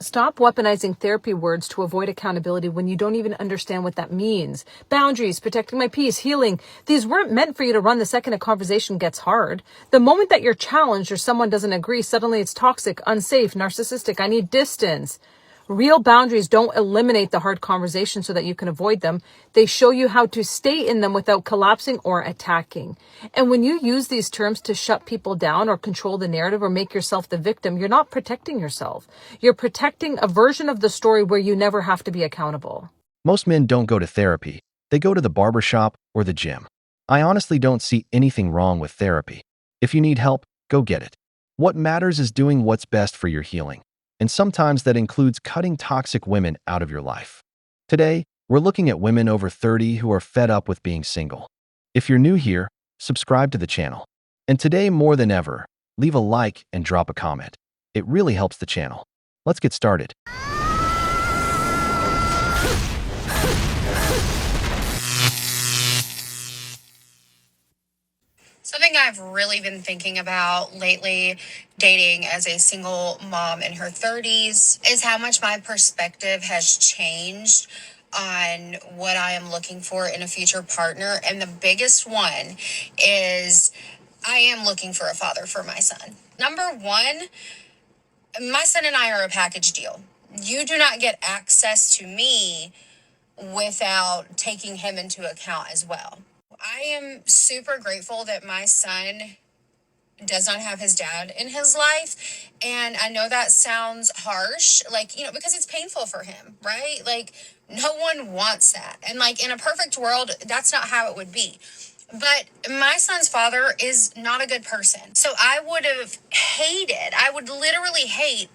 Stop weaponizing therapy words to avoid accountability when you don't even understand what that means. Boundaries, protecting my peace, healing. These weren't meant for you to run the second a conversation gets hard. The moment that you're challenged or someone doesn't agree, suddenly it's toxic, unsafe, narcissistic. I need distance. Real boundaries don't eliminate the hard conversation so that you can avoid them. They show you how to stay in them without collapsing or attacking. And when you use these terms to shut people down or control the narrative or make yourself the victim, you're not protecting yourself. You're protecting a version of the story where you never have to be accountable. Most men don't go to therapy. They go to the barbershop or the gym. I honestly don't see anything wrong with therapy. If you need help, go get it. What matters is doing what's best for your healing. And sometimes that includes cutting toxic women out of your life. Today, we're looking at women over 30 who are fed up with being single. If you're new here, subscribe to the channel. And today, more than ever, leave a like and drop a comment. It really helps the channel. Let's get started. Something I've really been thinking about lately, dating as a single mom in her 30s, is how much my perspective has changed on what I am looking for in a future partner. And the biggest one is I am looking for a father for my son. Number one, my son and I are a package deal. You do not get access to me without taking him into account as well. I am super grateful that my son does not have his dad in his life. And I know that sounds harsh, because it's painful for him, right? Like, no one wants that. And in a perfect world, that's not how it would be. But my son's father is not a good person. So I would literally hate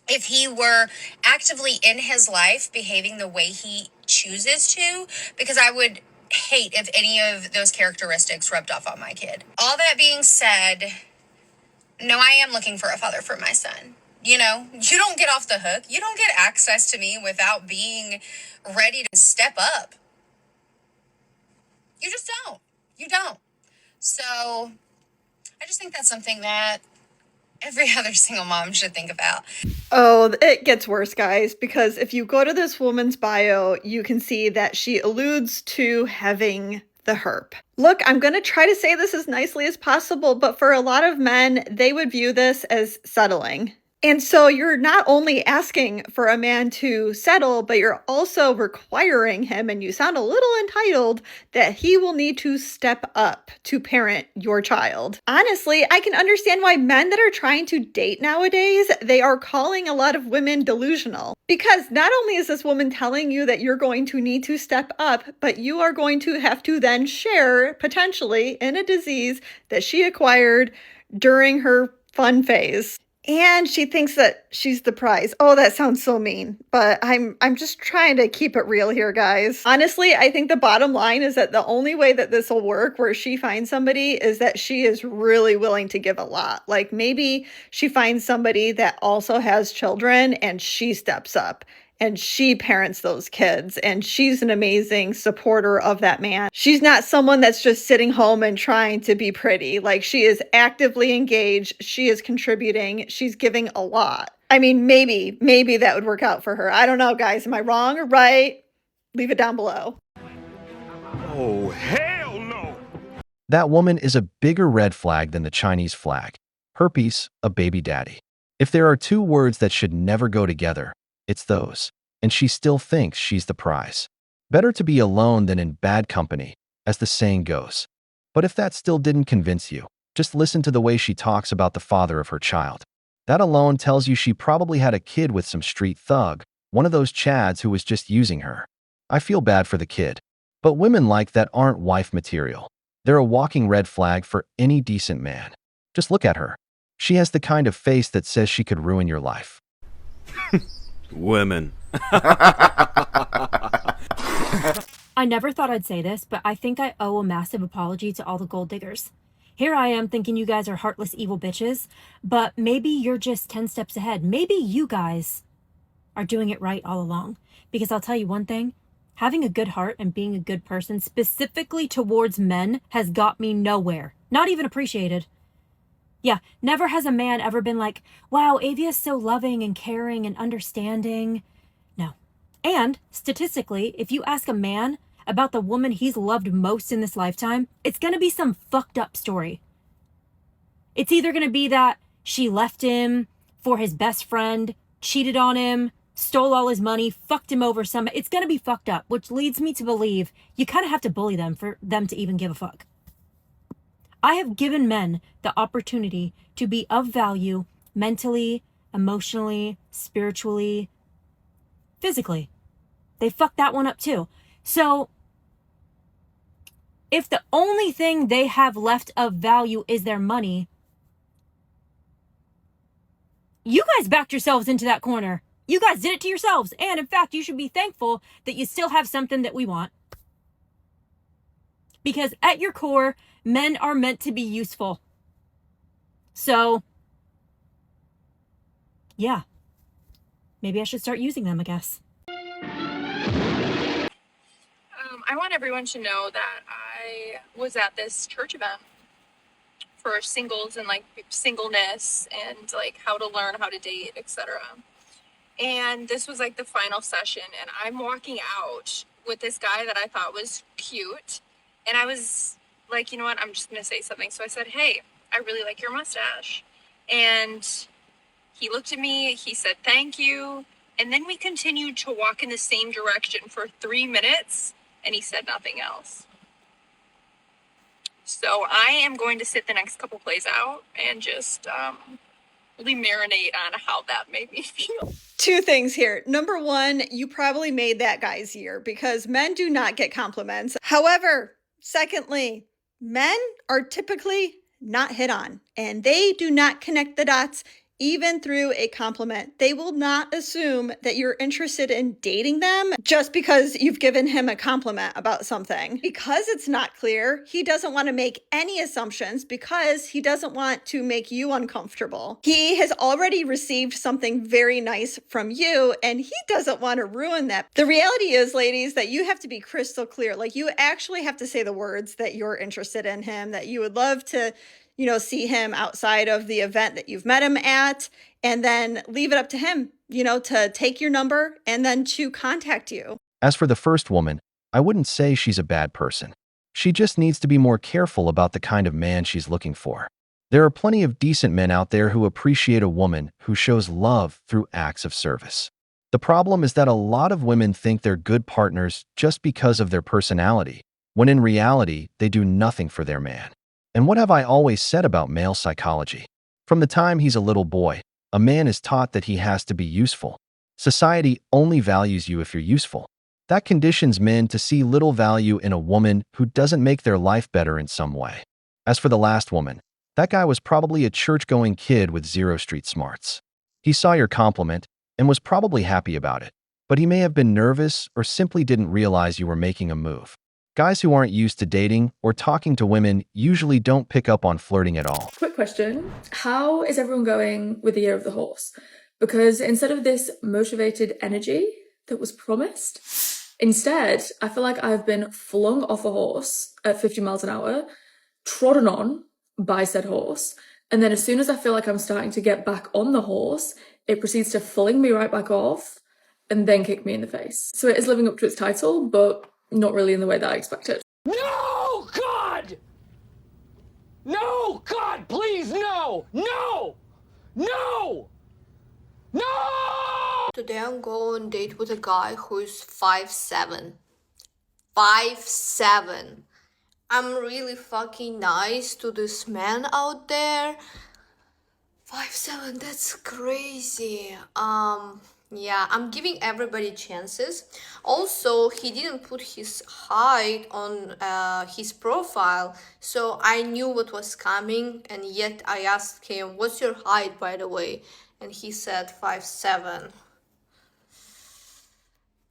if he were actively in his life behaving the way he chooses to, because I would hate if any of those characteristics rubbed off on my kid. All that being said, no, I am looking for a father for my son. You don't get off the hook. You don't get access to me without being ready to step up. You just don't. You don't. So I just think that's something that every other single mom should think about. Oh, it gets worse, guys, because if you go to this woman's bio, you can see that she alludes to having the herp. Look, I'm going to try to say this as nicely as possible, but for a lot of men, they would view this as settling. And so you're not only asking for a man to settle, but you're also requiring him, and you sound a little entitled, that he will need to step up to parent your child. Honestly, I can understand why men that are trying to date nowadays, they are calling a lot of women delusional. Because not only is this woman telling you that you're going to need to step up, but you are going to have to then share, potentially, in a disease that she acquired during her fun phase. And she thinks that she's the prize. Oh, that sounds so mean. But I'm just trying to keep it real here, guys. Honestly, I think the bottom line is that the only way that this will work where she finds somebody is that she is really willing to give a lot. Like maybe she finds somebody that also has children and she steps up and she parents those kids, and she's an amazing supporter of that man. She's not someone that's just sitting home and trying to be pretty. Like, she is actively engaged. She is contributing. She's giving a lot. I mean, maybe that would work out for her. I don't know, guys. Am I wrong or right? Leave it down below. Oh, hell no! That woman is a bigger red flag than the Chinese flag. Herpes, a baby daddy. If there are two words that should never go together, it's those. And she still thinks she's the prize. Better to be alone than in bad company, as the saying goes. But if that still didn't convince you, just listen to the way she talks about the father of her child. That alone tells you she probably had a kid with some street thug, one of those chads who was just using her. I feel bad for the kid. But women like that aren't wife material. They're a walking red flag for any decent man. Just look at her. She has the kind of face that says she could ruin your life. Women. I never thought I'd say this, but I think I owe a massive apology to all the gold diggers. Here I am thinking you guys are heartless evil bitches, but maybe you're just 10 steps ahead. Maybe you guys are doing it right all along. Because I'll tell you one thing, having a good heart and being a good person specifically towards men has got me nowhere. Not even appreciated. Yeah, never has a man ever been like, wow, Avia's so loving and caring and understanding. No. And statistically, if you ask a man about the woman he's loved most in this lifetime, it's going to be some fucked up story. It's either going to be that she left him for his best friend, cheated on him, stole all his money, fucked him over some. It's going to be fucked up, which leads me to believe you kind of have to bully them for them to even give a fuck. I have given men the opportunity to be of value mentally, emotionally, spiritually, physically. They fucked that one up too. So if the only thing they have left of value is their money, you guys backed yourselves into that corner. You guys did it to yourselves. And in fact, you should be thankful that you still have something that we want. Because at your core, men are meant to be useful. So, yeah. Maybe I should start using them, I guess. I want everyone to know that I was at this church event for singles and like singleness and like how to learn how to date, etc. And this was like the final session, and I'm walking out with this guy that I thought was cute, and I was like, you know what, I'm just gonna say something. So I said, hey, I really like your mustache. And he looked at me, he said thank you, and then we continued to walk in the same direction for 3 minutes, and he said nothing else. So I am going to sit the next couple plays out and just really marinate on how that made me feel. Two things here. Number one, you probably made that guy's year because men do not get compliments. However, secondly, men are typically not hit on and they do not connect the dots even through a compliment. They will not assume that you're interested in dating them just because you've given him a compliment about something. Because it's not clear, he doesn't want to make any assumptions because he doesn't want to make you uncomfortable. He has already received something very nice from you and he doesn't want to ruin that. The reality is, ladies, that you have to be crystal clear. Like, you actually have to say the words that you're interested in him, that you would love to see him outside of the event that you've met him at, and then leave it up to him, to take your number and then to contact you. As for the first woman, I wouldn't say she's a bad person. She just needs to be more careful about the kind of man she's looking for. There are plenty of decent men out there who appreciate a woman who shows love through acts of service. The problem is that a lot of women think they're good partners just because of their personality, when in reality, they do nothing for their man. And what have I always said about male psychology? From the time he's a little boy, a man is taught that he has to be useful. Society only values you if you're useful. That conditions men to see little value in a woman who doesn't make their life better in some way. As for the last woman, that guy was probably a church-going kid with 0 street smarts. He saw your compliment and was probably happy about it, but he may have been nervous or simply didn't realize you were making a move. Guys who aren't used to dating or talking to women usually don't pick up on flirting at all. Quick question. How is everyone going with the Year of the Horse? Because instead of this motivated energy that was promised, instead, I feel like I've been flung off a horse at 50 miles an hour, trodden on by said horse, and then as soon as I feel like I'm starting to get back on the horse, it proceeds to fling me right back off and then kick me in the face. So it is living up to its title, but not really in the way that I expected. No, God! No, God, please, no! No! No! No! Today I'm going on a date with a guy who is 5'7". 5'7". I'm really fucking nice to this man out there. 5'7", that's crazy. Yeah, I'm giving everybody chances. Also, he didn't put his height on his profile, so I knew what was coming, and yet I asked him, what's your height, by the way? And he said 5'7".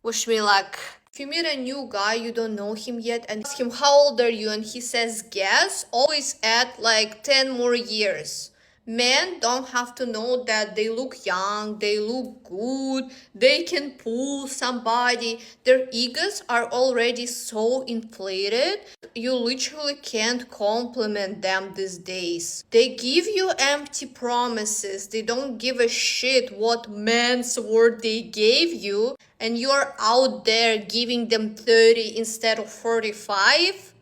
Wish me luck. If you meet a new guy, you don't know him yet, and ask him how old are you, and he says guess, always add like 10 more years. Men don't have to know that they look young, they look good, they can pull somebody. Their egos are already so inflated, you literally can't compliment them these days. They give you empty promises, they don't give a shit what man's word they gave you, and you're out there giving them 30 instead of 45.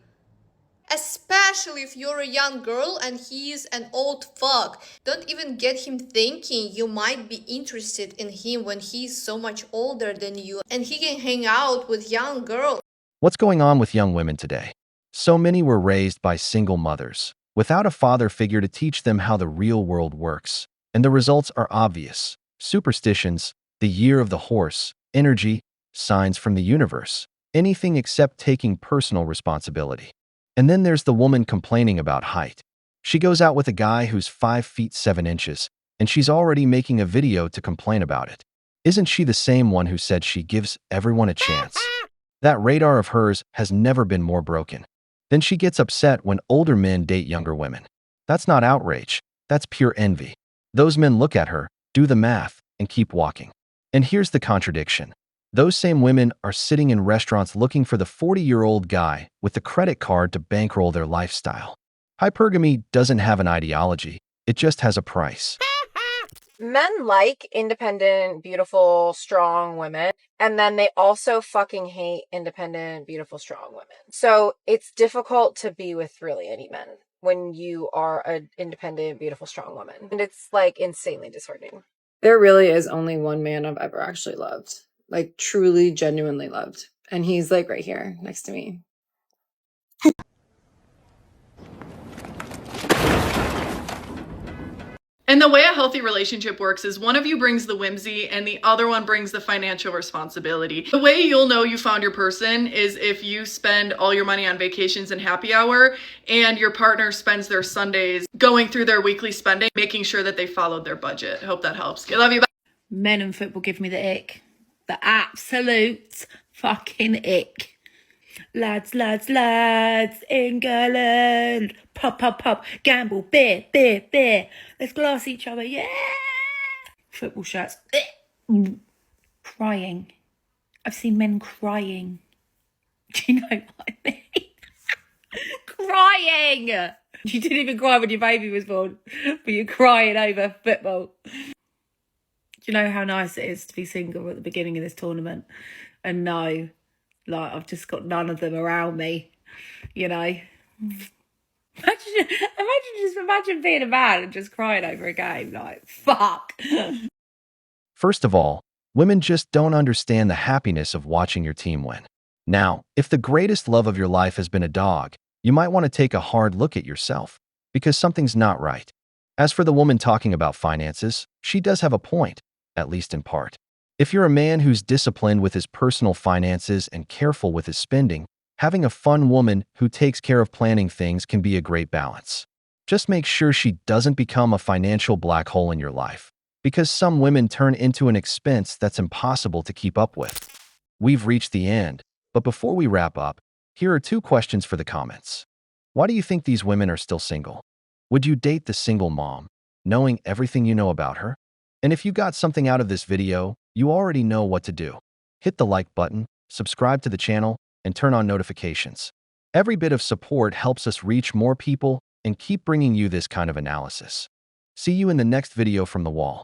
Especially if you're a young girl and he's an old fuck. Don't even get him thinking you might be interested in him when he's so much older than you and he can hang out with young girls. What's going on with young women today? So many were raised by single mothers, without a father figure to teach them how the real world works. And the results are obvious. Superstitions, the year of the horse, energy, signs from the universe, anything except taking personal responsibility. And then there's the woman complaining about height. She goes out with a guy who's 5 feet 7 inches, and she's already making a video to complain about it. Isn't she the same one who said she gives everyone a chance? That radar of hers has never been more broken. Then she gets upset when older men date younger women. That's not outrage, that's pure envy. Those men look at her, do the math, and keep walking. And here's the contradiction. Those same women are sitting in restaurants looking for the 40-year-old guy with the credit card to bankroll their lifestyle. Hypergamy doesn't have an ideology, it just has a price. Men like independent, beautiful, strong women, and then they also fucking hate independent, beautiful, strong women. So it's difficult to be with really any men when you are an independent, beautiful, strong woman. And it's like insanely disheartening. There really is only one man I've ever actually loved. Like truly, genuinely loved. And he's like right here next to me. And the way a healthy relationship works is one of you brings the whimsy and the other one brings the financial responsibility. The way you'll know you found your person is if you spend all your money on vacations and happy hour and your partner spends their Sundays going through their weekly spending, making sure that they followed their budget. I hope that helps. I love you. Bye. Men and football give me the ick. The absolute fucking ick. Lads, lads, lads, England. Pop, pop, pop. Gamble, beer, beer, beer. Let's glass each other, yeah. Football shirts. Crying. I've seen men crying. Do you know what I mean? Crying! You didn't even cry when your baby was born, but you're crying over football. Do you know how nice it is to be single at the beginning of this tournament and know, like, I've just got none of them around me, you know? Imagine being a man and just crying over a game, like, fuck. First of all, women just don't understand the happiness of watching your team win. Now, if the greatest love of your life has been a dog, you might want to take a hard look at yourself, because something's not right. As for the woman talking about finances, she does have a point, at least in part. If you're a man who's disciplined with his personal finances and careful with his spending, having a fun woman who takes care of planning things can be a great balance. Just make sure she doesn't become a financial black hole in your life, because some women turn into an expense that's impossible to keep up with. We've reached the end, but before we wrap up, here are 2 questions for the comments. Why do you think these women are still single? Would you date the single mom, knowing everything you know about her? And if you got something out of this video, you already know what to do. Hit the like button, subscribe to the channel, and turn on notifications. Every bit of support helps us reach more people and keep bringing you this kind of analysis. See you in the next video from the wall.